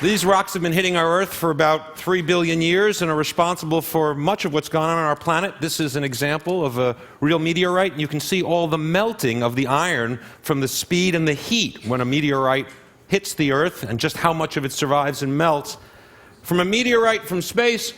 These rocks have been hitting our Earth for about 3 billion years and are responsible for much of what's gone on our planet. This is an example of a real meteorite, and you can see all the melting of the iron from the speed and the heat when a meteorite hits the Earth and just how much of it survives and melts. From a meteorite from space,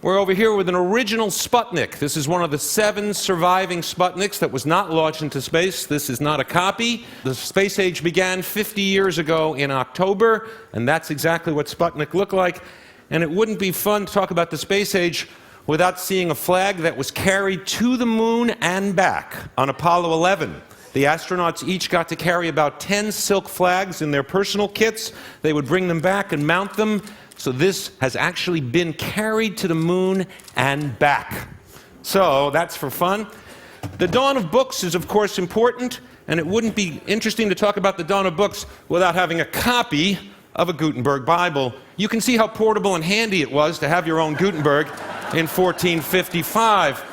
we're over here with an original Sputnik. This is one of the 7 surviving Sputniks that was not launched into space. This is not a copy. The space age began 50 years ago in October, and that's exactly what Sputnik looked like. And it wouldn't be fun to talk about the space age without seeing a flag that was carried to the moon and back on Apollo 11. The astronauts each got to carry about 10 silk flags in their personal kits. They would bring them back and mount them. So this has actually been carried to the moon and back. So that's for fun. The dawn of books is, of course, important, and it wouldn't be interesting to talk about the dawn of books without having a copy of a Gutenberg Bible. You can see how portable and handy it was to have your own Gutenberg in 1455.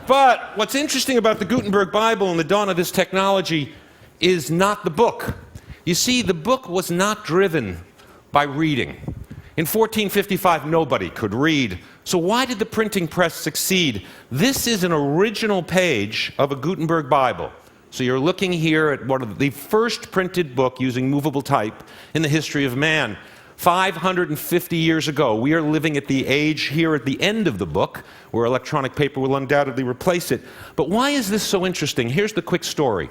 But what's interesting about the Gutenberg Bible and the dawn of this technology is not the book. You see, the book was not driven by reading. In 1455, nobody could read. So why did the printing press succeed? This is an original page of a Gutenberg Bible. So you're looking here at one of the first printed book using movable type in the history of man. 550 years ago, we are living at the age here at the end of the book, where electronic paper will undoubtedly replace it. But why is this so interesting? Here's the quick story.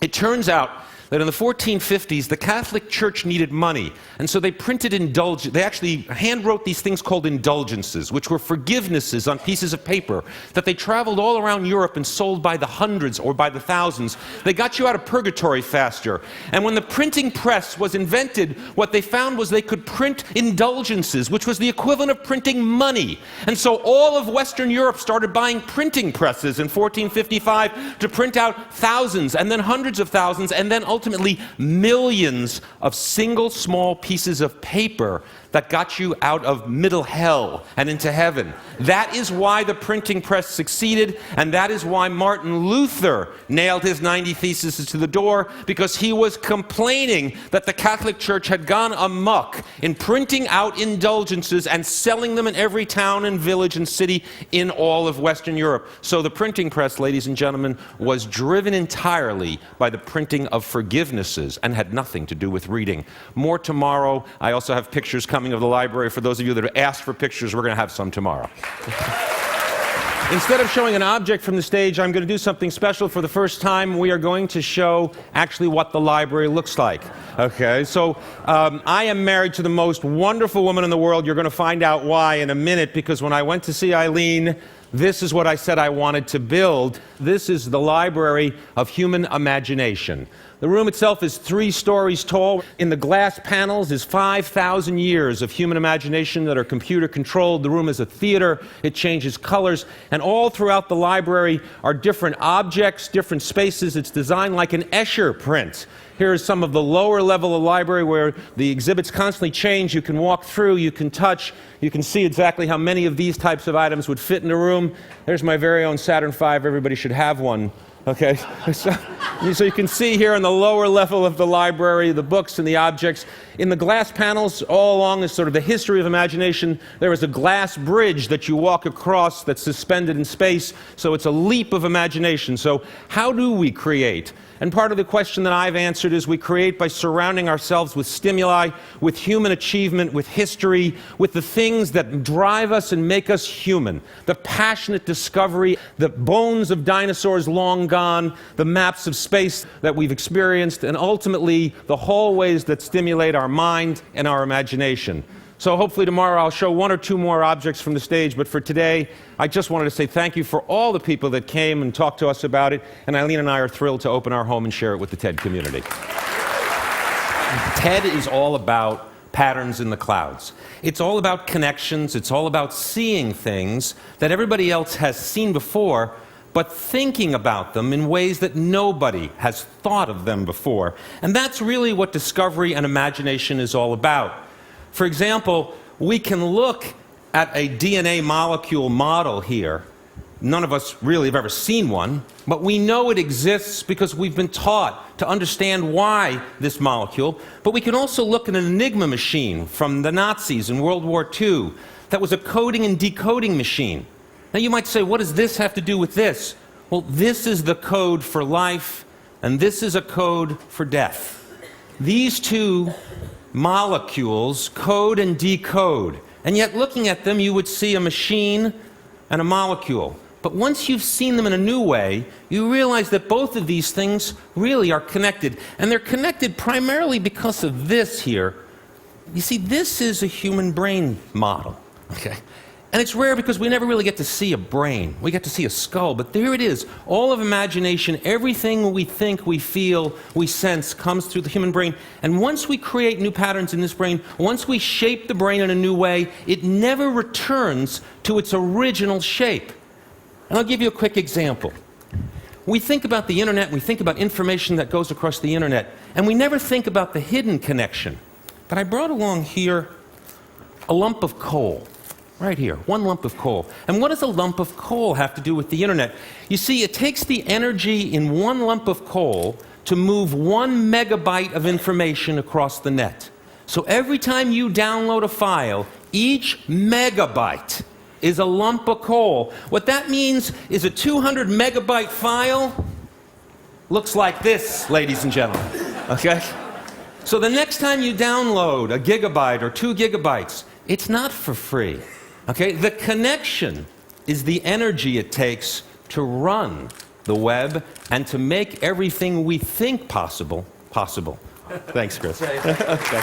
It turns out that in the 1450s, the Catholic Church needed money, and so they printed they actually hand-wrote these things called indulgences, which were forgivenesses on pieces of paper that they traveled all around Europe and sold by the hundreds or by the thousands. They got you out of purgatory faster. And when the printing press was invented, what they found was they could print indulgences, which was the equivalent of printing money. And so all of Western Europe started buying printing presses in 1455 to print out thousands, and then hundreds of thousands, and then ultimately millions of single small pieces of paper that got you out of middle hell and into heaven. That is why the printing press succeeded, and that is why Martin Luther nailed his 90 Theses to the door, because he was complaining that the Catholic Church had gone amok in printing out indulgences and selling them in every town and village and city in all of Western Europe. So the printing press, ladies and gentlemen, was driven entirely by the printing of forgivenesses and had nothing to do with reading. More tomorrow. I also have pictures coming of the library. For those of you that have asked for pictures, we're going to have some tomorrow. Instead of showing an object from the stage, I'm going to do something special. For the first time, we are going to show actually what the library looks like. Okay, so I am married to the most wonderful woman in the world. You're going to find out why in a minute, because when I went to see Eileen, this is what I said I wanted to build. This is the library of human imagination. The room itself is 3 stories tall. In the glass panels is 5,000 years of human imagination that are computer controlled. The room is a theater. It changes colors. And all throughout the library are different objects, different spaces. It's designed like an Escher print. Here is some of the lower level of library where the exhibits constantly change. You can walk through, you can touch, you can see exactly how many of these types of items would fit in a room. There's my very own Saturn V. Everybody should have one. Okay, so you can see here on the lower level of the library, the books and the objects. In the glass panels, all along this sort of the history of imagination, there is a glass bridge that you walk across that's suspended in space, so it's a leap of imagination. So how do we create? And part of the question that I've answered is we create by surrounding ourselves with stimuli, with human achievement, with history, with the things that drive us and make us human. The passionate discovery, the bones of dinosaurs long gone, the maps of space that we've experienced, and ultimately the hallways that stimulate our mind and our imagination. So hopefully tomorrow I'll show 1 or 2 more objects from the stage, but for today, I just wanted to say thank you for all the people that came and talked to us about it, and Eileen and I are thrilled to open our home and share it with the TED community. TED is all about patterns in the clouds. It's all about connections. It's all about seeing things that everybody else has seen before, but thinking about them in ways that nobody has thought of them before. And that's really what discovery and imagination is all about. For example, we can look at a DNA molecule model here None of us really have ever seen one, but we know it exists because we've been taught to understand why this molecule. But we can also look at an Enigma machine from the Nazis in World War II that was a coding and decoding machine. Now you might say, what does this have to do with this? Well, this is the code for life, and this is a code for death. These two molecules code and decode, and yet looking at them you would see a machine and a molecule. But once you've seen them in a new way, you realize that both of these things really are connected. And they're connected primarily because of this here. You see, this is a human brain model. Okay? And it's rare because we never really get to see a brain. We get to see a skull, but there it is. All of imagination, everything we think, we feel, we sense comes through the human brain. And once we create new patterns in this brain, once we shape the brain in a new way, it never returns to its original shape. And I'll give you a quick example. We think about the internet, we think about information that goes across the internet, and we never think about the hidden connection. But I brought along here a lump of coal. Right here, one lump of coal. And what does a lump of coal have to do with the internet? You see, it takes the energy in one lump of coal to move 1 megabyte of information across the net. So every time you download a file, each megabyte is a lump of coal. What that means is a 200 megabyte file looks like this, ladies and gentlemen. Okay? So the next time you download a gigabyte or 2 gigabytes, it's not for free. Okay? The connection is the energy it takes to run the web and to make everything we think possible. Thanks, Chris. Okay.